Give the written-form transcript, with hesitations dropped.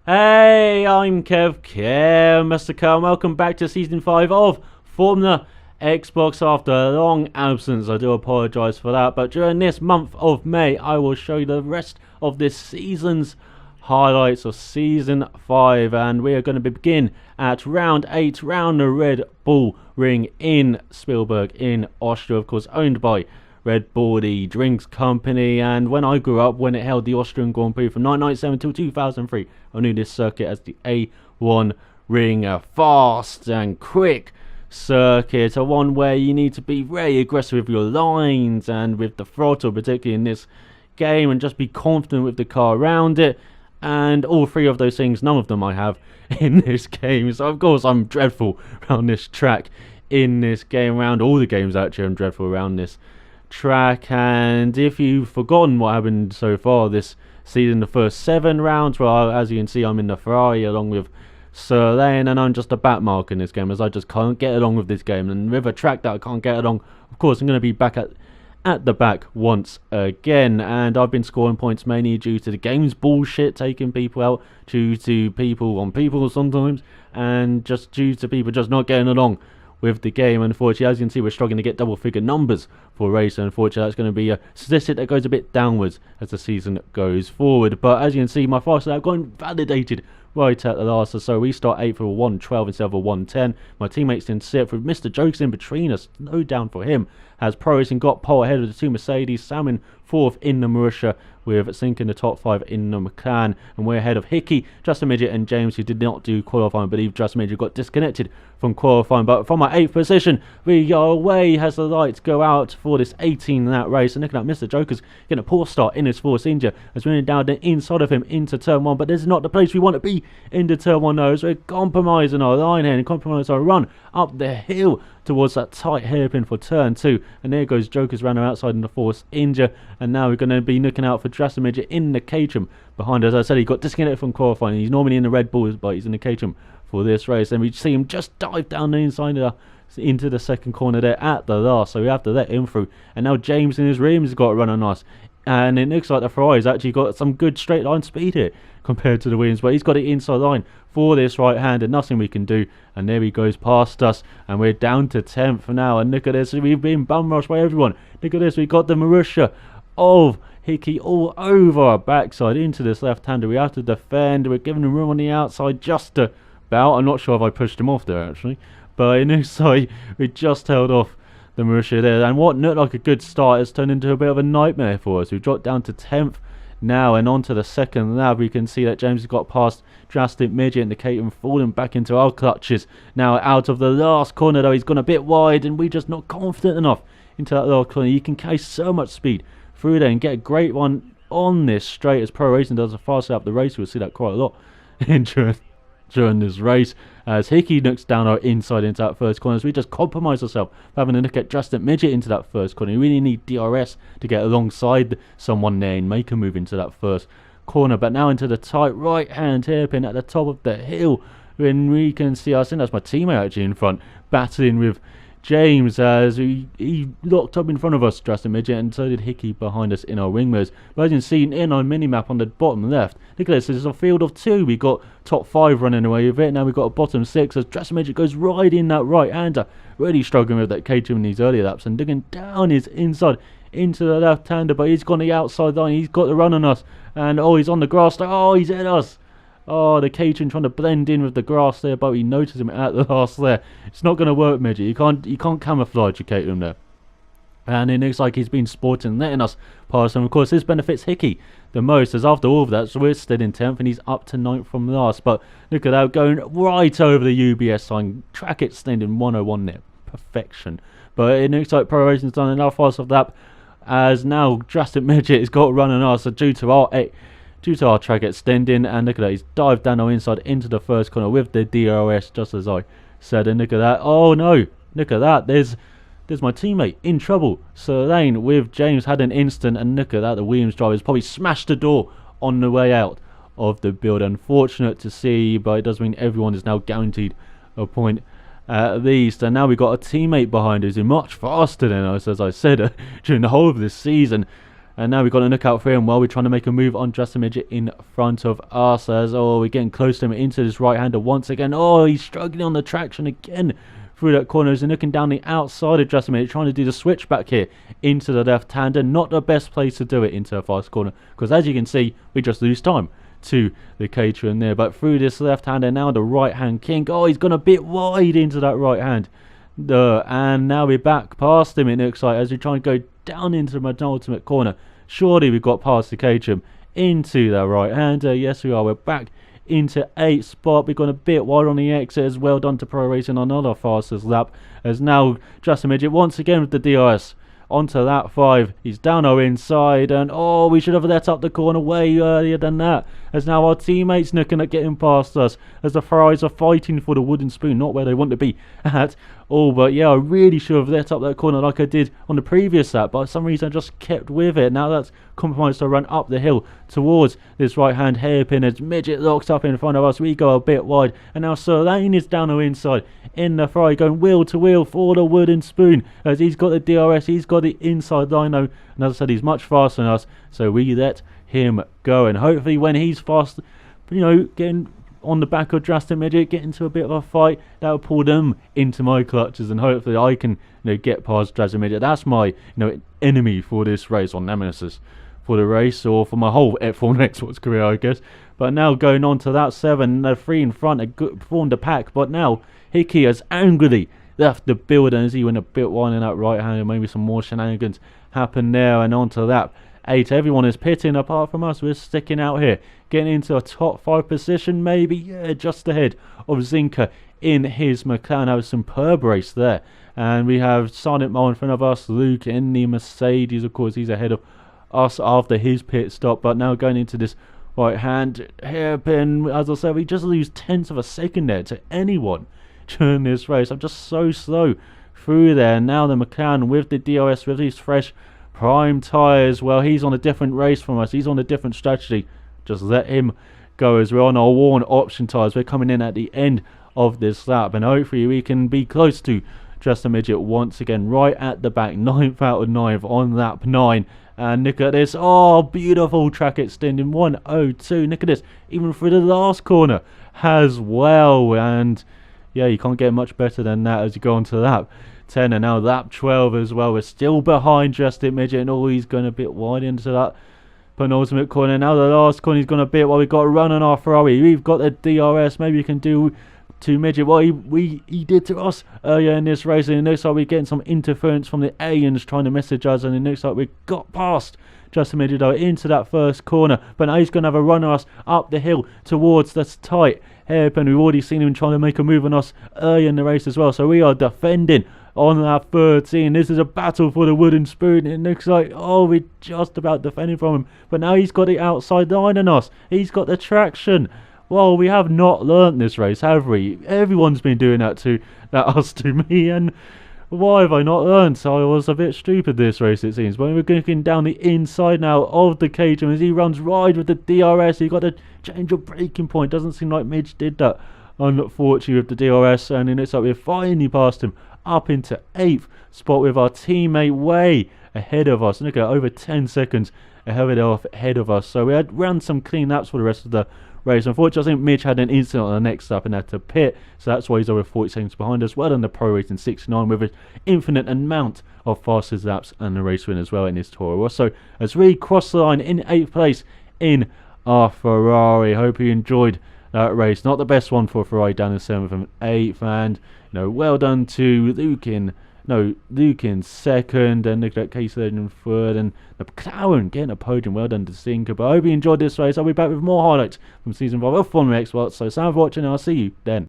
Hey, I'm Mr. Kev, and welcome back to Season 5 of Formula Xbox after a long absence. I do apologise for that, but during this month of May, I will show you the rest of this season's highlights of Season 5, and we are going to begin at Round 8, round the Red Bull Ring in Spielberg in Austria, of course, owned by Red Bull, the drinks company. And when I grew up, when it held the Austrian Grand Prix from 1997 till 2003, I knew this circuit as the A1 ring, a fast and quick circuit, a one where you need to be very aggressive with your lines and with the throttle, particularly in this game, and just be confident with the car around it. And all three of those things, none of them I have in this game. So of course I'm dreadful around this track in this game. Around all the games actually, I'm dreadful around this track. And if you've forgotten what happened so far this season, the first 7 rounds, well, as you can see, I'm in the Ferrari along with Sir Lane, and I'm just a back mark in this game, as I just can't get along with this game. And with a track that I can't get along, of course I'm going to be back at the back once again. And I've been scoring points mainly due to the game's bullshit, taking people out, due to people on people sometimes, and just due to people just not getting along with the game. Unfortunately, as you can see, we're struggling to get double figure numbers for race. Unfortunately, that's going to be a statistic that goes a bit downwards as the season goes forward. But as you can see, my fast lap got invalidated right at the last, so we start 8th for a 1:12 instead of a 1:10. My teammates in 6th with Mr. Jokes in between us, no down for him, as Pro Racing got pole ahead of the 2 Mercedes, Sam in 4th in the Marussia, with Sink in the top 5 in the McLaren, and we're ahead of Hickey, Justin Midget and James, who did not do qualifying. I believe Justin Midget got disconnected from qualifying, but from our 8th position we are away as the lights go out for this 18 lap race. And looking at Mr. Joker's getting a poor start in his Force India as we're down the inside of him into turn 1, but this is not the place we want to be into turn 1 though, as we're compromising our line here and compromising our run up the hill towards that tight hairpin for turn 2. And there goes Joker's runner outside in the Force India, and now we're going to be looking out for Justin Midget in the Caterham behind us. As I said, he got disconnected from qualifying. He's normally in the Red Bull, but he's in the Caterham for this race. And we see him just dive down the inside into the second corner there at the last, so we have to let him through. And now James in his rims has got to run on us, and it looks like the Ferrari's actually got some good straight line speed here compared to the Williams, but he's got it inside line for this right hand, and nothing we can do. And there he goes past us, and we're down to 10th now. And look at this, we've been bum rushed by everyone. Look at this, we got the Marussia of Hickey all over our backside into this left-hander. We have to defend. We're giving him room on the outside just about. I'm not sure if I pushed him off there actually, but in this side we just held off the Marussia there. And what looked like a good start has turned into a bit of a nightmare for us. We've dropped down to 10th now, and on to the second lap. We can see that James has got past Drastic Midget, indicating falling back into our clutches. Now out of the last corner though, he's gone a bit wide, and we're just not confident enough into that last corner. You can carry so much speed through there and get a great one on this straight, as Pro Racing does a fast up the race. We'll see that quite a lot during this race, as Hickey looks down our inside into that first corner, as we just compromise ourselves having a look at Drastic Midget into that first corner. You really need DRS to get alongside someone there and make a move into that first corner. But now into the tight right hand hairpin at the top of the hill, when we can see, I think that's my teammate actually in front, battling with James, as he locked up in front of us, Justin Midget, and so did Hickey behind us in our wing mirrors. But as you can see in our mini-map on the bottom left, look at this, there's a field of 2. We got top 5 running away with it. Now we've got a bottom 6, as Justin Midget goes right in that right-hander, really struggling with that Caterham in these earlier laps, and digging down his inside into the left-hander, but he's gone the outside line. He's got the run on us, and oh, he's on the grass. Oh, he's hit us. Oh, the Caterham trying to blend in with the grass there, but we noticed him at the last there. It's not going to work, Midget. You can't camouflage your Caterham there. And it looks like he's been sporting, letting us pass. And of course, this benefits Hickey the most, as after all of that, so we're still in 10th, and he's up to 9th from last. But look at that, going right over the UBS sign. Track extending 101 there. Perfection. But it looks like Pro Racing's done enough fast of that, as now Drastic Midget has got running us, so due to our track extending. And look at that, he's dived down our inside into the first corner with the DRS, just as I said. And look at that, oh no, look at that, there's my teammate in trouble. Sir Lane with James had an instant, and look at that, the Williams drivers probably smashed the door on the way out of the build. Unfortunate to see, but it does mean everyone is now guaranteed a point at least. And now we've got a teammate behind us who's much faster than us, as I said during the whole of this season. And now we've got a lookout for him while we're trying to make a move on Just a Midget in front of us. As, we're getting close to him into this right-hander once again. Oh, he's struggling on the traction again through that corner. He's looking down the outside of Just a Midget, trying to do the switch back here into the left-hander. Not the best place to do it into a fast corner, because as you can see, we just lose time to the caterer there. But through this left-hander now, the right-hand king. Oh, he's gone a bit wide into that right hand. And now we're back past him, it looks like, as we try and go down into the ultimate corner. Surely we've got past the Caterham into the right-hander. Yes, we are. We're back into 8th spot. We've gone a bit wide on the exit as well. Done to Pro Racing on another fastest lap. As now Just a Midget once again with the DRS onto that 5. He's down our inside, and oh, we should have let up the corner way earlier than that, as now our teammates looking at getting past us, as the Ferraris are fighting for the wooden spoon, not where they want to be at all. But yeah, I really should have let up that corner like I did on the previous lap, but for some reason I just kept with it. Now that's compromised to run up the hill towards this right hand hairpin as Midget locks up in front of us. We go a bit wide, and now Sir Lane is down our inside in the Ferrari, going wheel to wheel for the wooden spoon, as he's got the DRS, he's got the inside lino, and as I said, he's much faster than us, so we let him go. And hopefully when he's fast, getting on the back of Just a Midget, get into a bit of a fight, that'll pull them into my clutches, and hopefully I can get past Just a Midget. That's my enemy for this race, or nemesis for the race, or for my whole F1 Xbox career, I guess. But now going on to that 7, 3 in front, formed a pack, but now Hickey has angrily left the building as he went a bit wide in that right hand, and maybe some more shenanigans happen there. And on to that 8, everyone is pitting apart from us. We're sticking out here, getting into a top 5 position, maybe, yeah, just ahead of Zinker in his McLaren. That was a superb race there. And we have Sergeant Mo in front of us, Luke in the Mercedes, of course, he's ahead of us after his pit stop. But now going into this right hand hairpin, as I said, we just lose tenths of a second there to anyone during this race. I'm just so slow through there. Now the McLaren with the DRS, with these fresh prime tyres, well, he's on a different race from us, he's on a different strategy. Just let him go, as we're on our worn option tyres. We're coming in at the end of this lap, and hopefully we can be close to Just a Midget once again, right at the back. 9th out of 9 on lap 9. And look at this, oh, beautiful track extending 102. Look at this, even through the last corner as well. And yeah, you can't get much better than that as you go on to lap 10, and now lap 12 as well. We're still behind Just a Midget, and he's going a bit wide into that penultimate corner. Now the last corner, he's gone a bit, we've got a run on our Ferrari. We've got the DRS, maybe we can do to Midget what he did to us earlier in this race. And it looks like we're getting some interference from the aliens trying to message us, and it looks like we got past Just a Midget though into that first corner. But now he's going to have a run on us up the hill towards this tight hairpin. We've already seen him trying to make a move on us earlier in the race as well, so we are defending on that 13. This is a battle for the wooden spoon. It looks like, oh, we're just about defending from him, but now he's got the outside line on us, he's got the traction. Well, we have not learnt this race, have we? Everyone's been doing that to us to me, and why have I not learned? So I was a bit stupid this race, it seems. But we're going down the inside now of the cage, and as he runs wide with the DRS, he got to change of braking point. Doesn't seem like Midge did that, unfortunately, with the DRS, and it looks like we've finally passed him up into 8th spot with our teammate way ahead of us. Look at over 10 seconds ahead of us. So we had ran some clean laps for the rest of the race. Unfortunately, I think Midge had an incident on the next lap and had to pit, so that's why he's over 40 seconds behind us. Well done the Pro Racing 69 with an infinite amount of fastest laps and the race win as well in this Toro Rosso, as we cross the line in 8th place in our Ferrari. Hope you enjoyed that race. Not the best one for Ferrari, down in 7th and 8th, and well done to Luke in 2nd, and look at Case Legend in 3rd, and the McLaren getting a podium. Well done to Sinker. But I hope you enjoyed this race. I'll be back with more highlights from Season 5 of Formula Xbox. So thanks for watching, and I'll see you then.